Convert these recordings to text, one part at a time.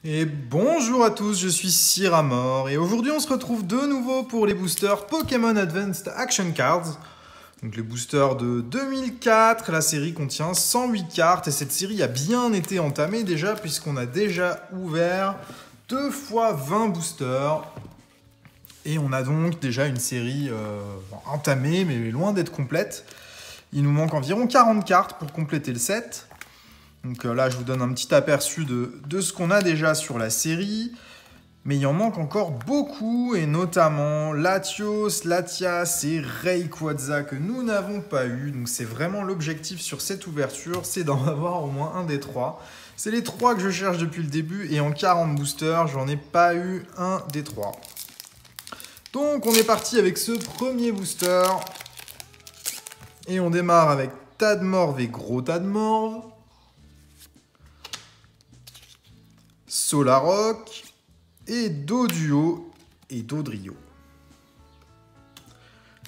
Et bonjour à tous, je suis Cyramor et aujourd'hui on se retrouve de nouveau pour les boosters Pokémon Advanced Action Cards. Donc les boosters de 2004, la série contient 108 cartes et cette série a bien été entamée déjà puisqu'on a déjà ouvert 2 fois 20 boosters. Et on a donc déjà une série entamée mais loin d'être complète. Il nous manque environ 40 cartes pour compléter le set. Donc là, je vous donne un petit aperçu de ce qu'on a déjà sur la série. Mais il en manque encore beaucoup, et notamment Latios, Latias et Rayquaza que nous n'avons pas eu. Donc c'est vraiment l'objectif sur cette ouverture, c'est d'en avoir au moins un des trois. C'est les trois que je cherche depuis le début, et en 40 boosters, j'en ai pas eu un des trois. Donc on est parti avec ce premier booster. Et on démarre avec Tadmorve et Gros Tadmorve. Solaroc et Doduo et Dodrio.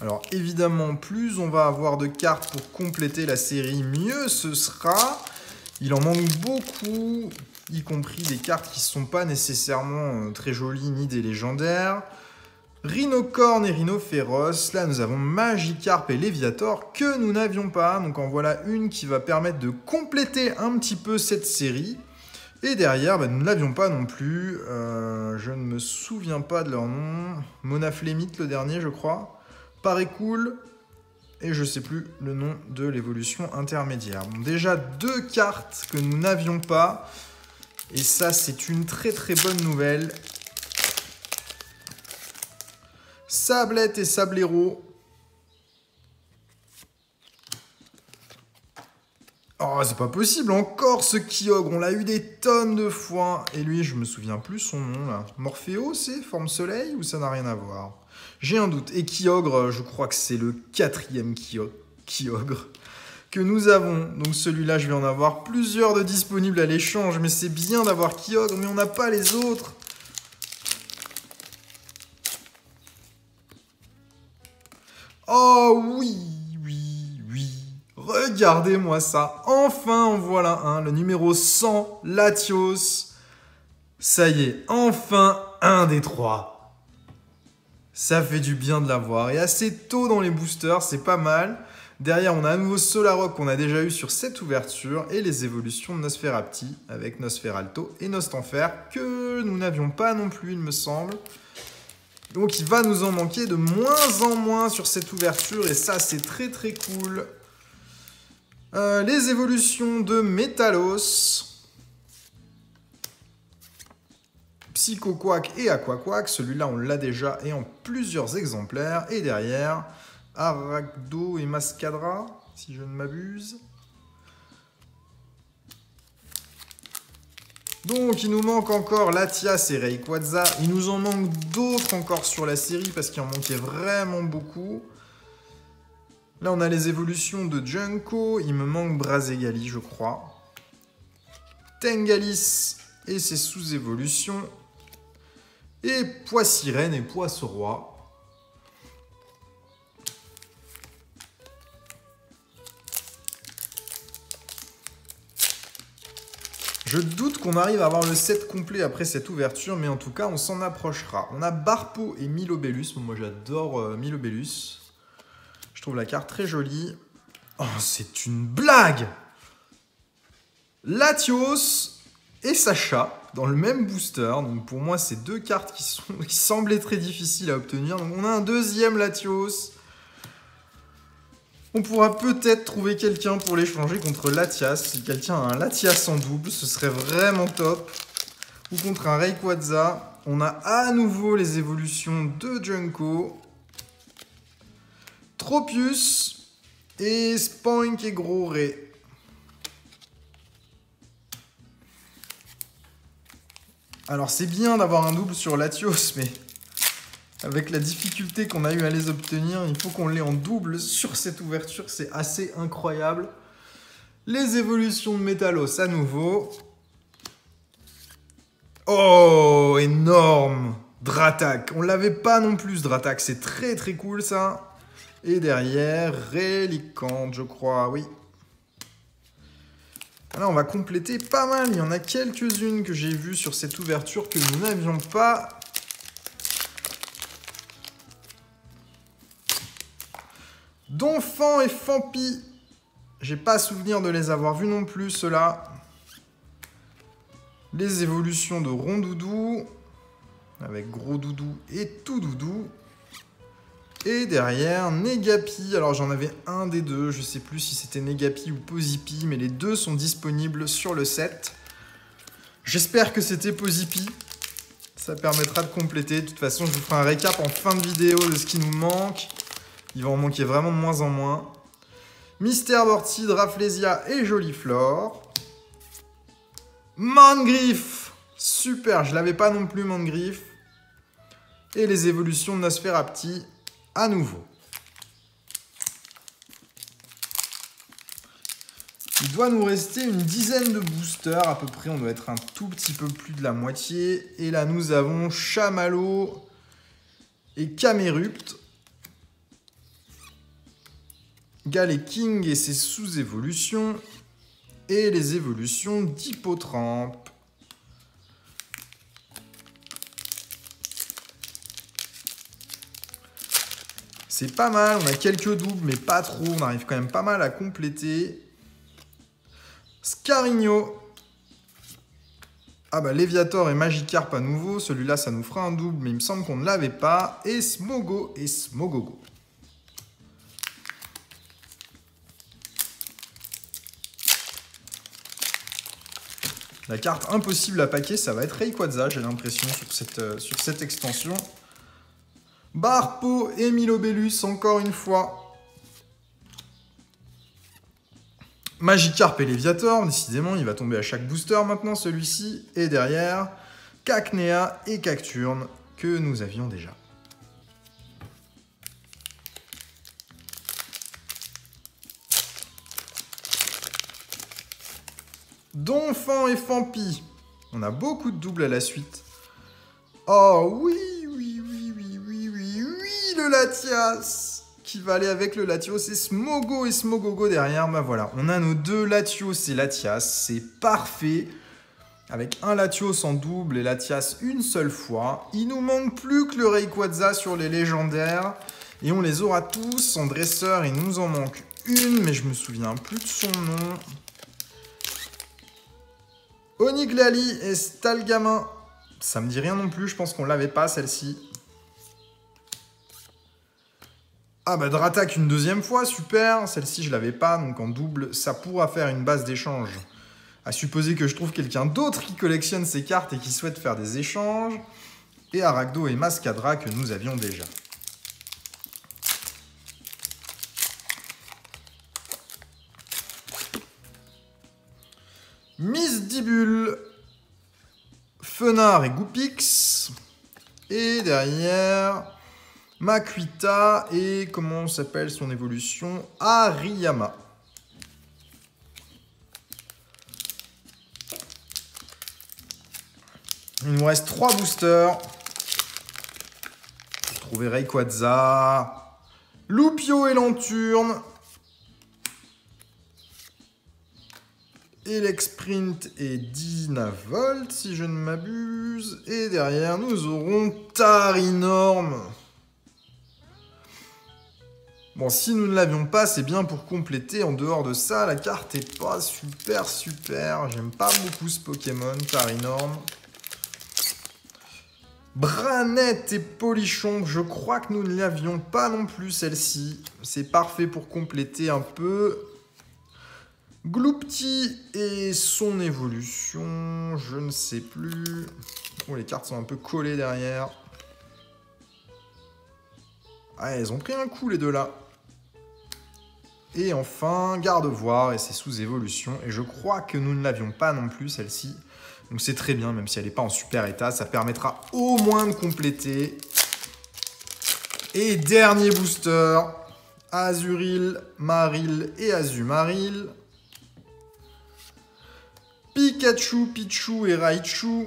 Alors évidemment, plus on va avoir de cartes pour compléter la série, mieux ce sera. Il en manque beaucoup, y compris des cartes qui ne sont pas nécessairement très jolies ni des légendaires. Rhinocorne et Rhinophéros, là nous avons Magikarp et Léviator que nous n'avions pas. Donc en voilà une qui va permettre de compléter un petit peu cette série. Et derrière, nous ne l'avions pas non plus. Je ne me souviens pas de leur nom. Monaflémite, le dernier, je crois. Parécool. Et je ne sais plus le nom de l'évolution intermédiaire. Bon, déjà, 2 cartes que nous n'avions pas. Et ça, c'est une très très bonne nouvelle. Sablette et Sablero. Oh, c'est pas possible, encore ce Kyogre, on l'a eu des tonnes de fois. Et lui, je me souviens plus son nom, là. Morphéo, c'est Forme Soleil, ou ça n'a rien à voir? J'ai un doute. Et Kyogre, je crois que c'est le 4e Kyogre que nous avons. Donc celui-là, je vais en avoir plusieurs de disponibles à l'échange, mais c'est bien d'avoir Kyogre, mais on n'a pas les autres. Oh oui! Regardez-moi ça. Enfin, en voilà un. Le numéro 100, Latios. Ça y est, enfin un des trois. Ça fait du bien de l'avoir. Et assez tôt dans les boosters, c'est pas mal. Derrière, on a un nouveau Solaroc qu'on a déjà eu sur cette ouverture. Et les évolutions de Nosferapti avec Nosferalto et Nostanfer que nous n'avions pas non plus, il me semble. Donc il va nous en manquer de moins en moins sur cette ouverture. Et ça, c'est très très cool. Les évolutions de Métalos, Psychoquack et Aquaquack. Celui-là, on l'a déjà et en plusieurs exemplaires. Et derrière, Arachdo et Mascadra, si je ne m'abuse. Donc, il nous manque encore Latias et Rayquaza. Il nous en manque d'autres encore sur la série parce qu'il en manquait vraiment beaucoup. Là, on a les évolutions de Junko. Il me manque Brazegali, je crois. Tengalis et ses sous-évolutions. Et Poissirène et Poisseroi. Je doute qu'on arrive à avoir le set complet après cette ouverture, mais en tout cas, on s'en approchera. On a Barpo et Milobellus. Moi, j'adore Milobellus. Je trouve la carte très jolie. Oh, c'est une blague! Latios et Sacha dans le même booster. Donc pour moi, c'est 2 cartes qui semblaient très difficiles à obtenir. Donc on a un deuxième Latios. On pourra peut-être trouver quelqu'un pour l'échanger contre Latias. Si quelqu'un a un Latias en double, ce serait vraiment top. Ou contre un Rayquaza. On a à nouveau les évolutions de Junko. Tropius et Spoink et Gros Ray. Alors c'est bien d'avoir un double sur Latios, mais avec la difficulté qu'on a eu à les obtenir, il faut qu'on l'ait en double sur cette ouverture, c'est assez incroyable. Les évolutions de Métalos à nouveau. Oh, énorme! Dratak, on l'avait pas non plus ce Dratak, c'est très très cool ça. Et derrière, Relicanth, je crois, oui. Là, on va compléter pas mal. Il y en a quelques-unes que j'ai vues sur cette ouverture que nous n'avions pas. Donphan et Phampi. J'ai pas souvenir de les avoir vus non plus, ceux-là. Les évolutions de Rondoudou. Avec Gros Doudou et Tout Doudou. Et derrière, Negapi. Alors j'en avais un des deux, je sais plus si c'était Negapi ou Pozipi, mais les deux sont disponibles sur le set. J'espère que c'était Pozipi. Ça permettra de compléter. De toute façon, je vous ferai un récap en fin de vidéo de ce qui nous manque. Il va en manquer vraiment de moins en moins. Mystère Bortide, Rafflesia et Joliflore. Mangriff. Super, je l'avais pas non plus, Mangriff. Et les évolutions de Nosferapti. À nouveau. Il doit nous rester une dizaine de boosters à peu près. On doit être un tout petit peu plus de la moitié. Et là, nous avons Chamallow et Camerupt. Galeking et ses sous-évolutions. Et les évolutions d'Hippotrampe. C'est pas mal, on a quelques doubles, mais pas trop. On arrive quand même pas mal à compléter. Scarigno. Ah bah, Léviator et Magikarp à nouveau. Celui-là, ça nous fera un double, mais il me semble qu'on ne l'avait pas. Et Smogo et Smogogo. La carte impossible à paquer, ça va être Rayquaza, j'ai l'impression, sur cette extension. Barpo et Milobellus, encore une fois. Magikarp et Léviator, décidément, il va tomber à chaque booster maintenant, celui-ci. Et derrière, Cacnea et Cacturne, que nous avions déjà. Donphan et Phampi. On a beaucoup de doubles à la suite. Oh oui, le Latias qui va aller avec le Latios et Smogo et Smogogo derrière. Bah voilà, on a nos deux Latios et Latias, c'est parfait. Avec un Latios en double et Latias une seule fois. Il nous manque plus que le Rayquaza sur les légendaires. Et on les aura tous en dresseur. Il nous en manque une, mais je me souviens plus de son nom. Oniglali et Stalgamin. Ça me dit rien non plus, je pense qu'on l'avait pas celle-ci. Ah bah Dratak une deuxième fois, super. Celle-ci je l'avais pas, donc en double, ça pourra faire une base d'échange. À supposer que je trouve quelqu'un d'autre qui collectionne ces cartes et qui souhaite faire des échanges. Et Aragdo et Mascadra que nous avions déjà. Misdibule, Fenard et Goupix. Et derrière, Makuita et comment s'appelle son évolution? Hariyama. Il nous reste 3 boosters. J'ai trouvé Rayquaza, Loupio et Lanturne. Elexprint et Dynavolt, si je ne m'abuse. Et derrière, nous aurons Tarinorm. Bon, si nous ne l'avions pas, c'est bien pour compléter. En dehors de ça, la carte est pas super. J'aime pas beaucoup ce Pokémon, Tarinorm. Branette et Polichon, je crois que nous ne l'avions pas non plus, celle-ci. C'est parfait pour compléter un peu. Gloupti et son évolution, je ne sais plus. Oh, les cartes sont un peu collées derrière. Ah, elles ont pris un coup, les deux là. Et enfin, Gardevoir et ses sous-évolutions. Et je crois que nous ne l'avions pas non plus, celle-ci. Donc c'est très bien, même si elle n'est pas en super état. Ça permettra au moins de compléter. Et dernier booster. Azuril, Maril et Azumaril. Pikachu, Pichu et Raichu.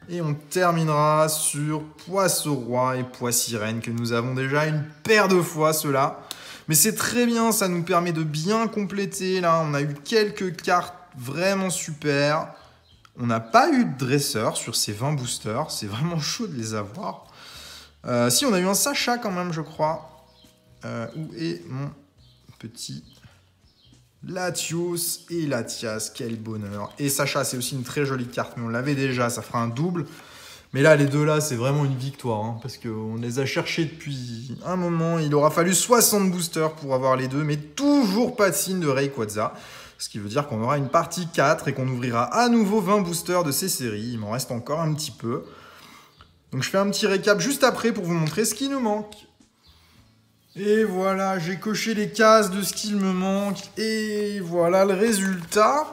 Et on terminera sur Poisson-Roi et Poissirène, que nous avons déjà une paire de fois, ceux-là. Mais c'est très bien, ça nous permet de bien compléter. Là, on a eu quelques cartes vraiment super. On n'a pas eu de dresseur sur ces 20 boosters. C'est vraiment chaud de les avoir. Si, on a eu un Sacha quand même, je crois. Où est mon petit Latios et Latias? Quel bonheur. Et Sacha, c'est aussi une très jolie carte, mais on l'avait déjà, ça fera un double. Mais là, les deux là, c'est vraiment une victoire, hein, parce qu'on les a cherchés depuis un moment. Il aura fallu 60 boosters pour avoir les deux, mais toujours pas de signe de Rayquaza. Ce qui veut dire qu'on aura une partie 4 et qu'on ouvrira à nouveau 20 boosters de ces séries. Il m'en reste encore un petit peu. Donc je fais un petit récap juste après pour vous montrer ce qui nous manque. Et voilà, j'ai coché les cases de ce qu'il me manque. Et voilà le résultat.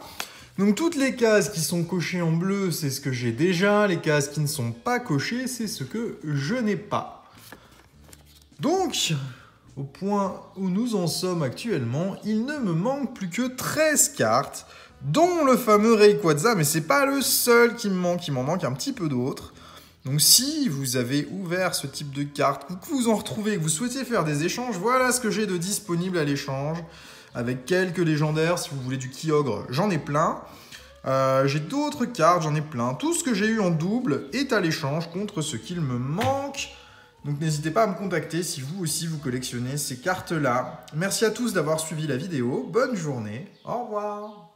Donc toutes les cases qui sont cochées en bleu, c'est ce que j'ai déjà. Les cases qui ne sont pas cochées, c'est ce que je n'ai pas. Donc, au point où nous en sommes actuellement, il ne me manque plus que 13 cartes, dont le fameux Rayquaza, mais c'est pas le seul qui me manque, il m'en manque un petit peu d'autres. Donc si vous avez ouvert ce type de carte, que vous en retrouvez, que vous souhaitez faire des échanges, voilà ce que j'ai de disponible à l'échange. Avec quelques légendaires, si vous voulez du Kyogre, j'en ai plein. J'ai d'autres cartes, j'en ai plein. Tout ce que j'ai eu en double est à l'échange contre ce qu'il me manque. Donc n'hésitez pas à me contacter si vous aussi vous collectionnez ces cartes-là. Merci à tous d'avoir suivi la vidéo. Bonne journée. Au revoir.